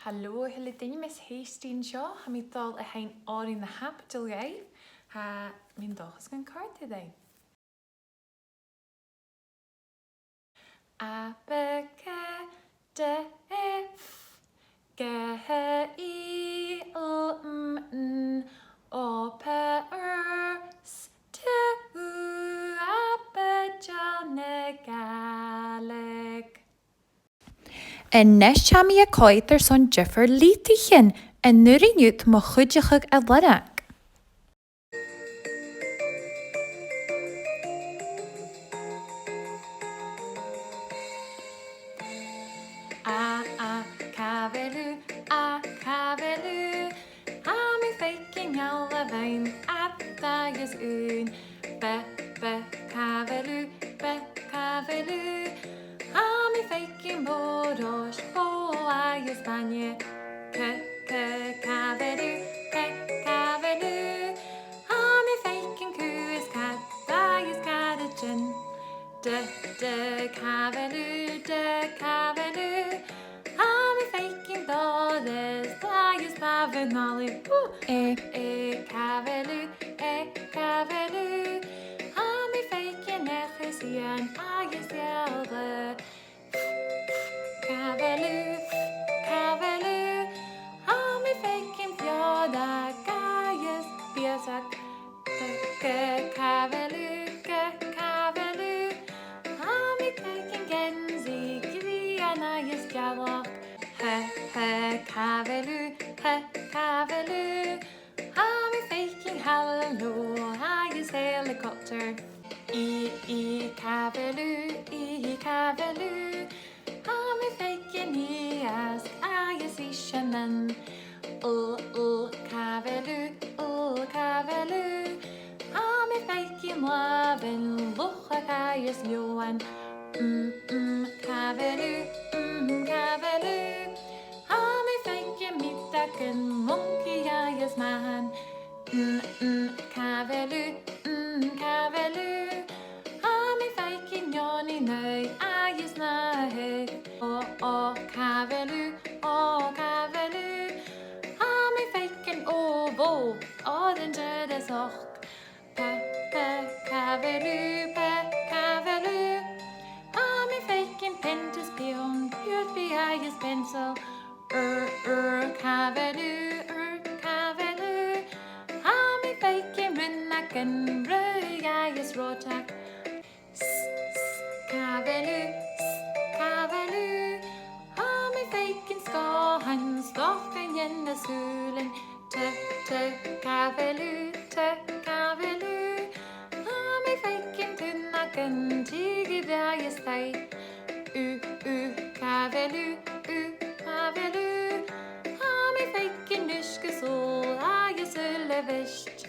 Hallo, hele ding mes Hastien seo, ha mi dal a hain árin na Aibidil Gael, ha min dochas gan card today. Abeke de if ge I o n o pe te Aibidil ne Gaelic. En nes chami a coiter son Jeffer Litichen en nuri newt mo chudjachug a ladak. A cavelu, mi faking alla vein at dagens un. Be cavelu, mi faking bodos på i Spanje. Cavelu, mi faking kuis cat dagens cadagen. De cavelu, mi faking dodes dagens bavenali. Cavelu, mi faking nechesian dagens jelde. Cavelu, mi faking fjoda dagens biesak. Cavelu, mi faking genzi griana jes galak. Cavelu, mi faking hallelujah, jes helicopter. Cavelu, mi faking ask, jes ishanen. Cavelu, mi faking lavin, lucha jes ljoan. Cavelu, mi faking mittaken, monkey jes man. Cavelu, mi faking Johnny nöj, jes nöj. Cavelu, mi faking ovo, den döda sock. Cavelu, mi faking pentus pion, björd jes pencil. Cavelu, mi faking rinnaken, jes rotak. Cavelu, mi faking skohan, stocken jenne sulen. Cavelu, mi faking tunnaken, tigi jes fej. Cavelu, mi faking nyske sol, jes ullevist.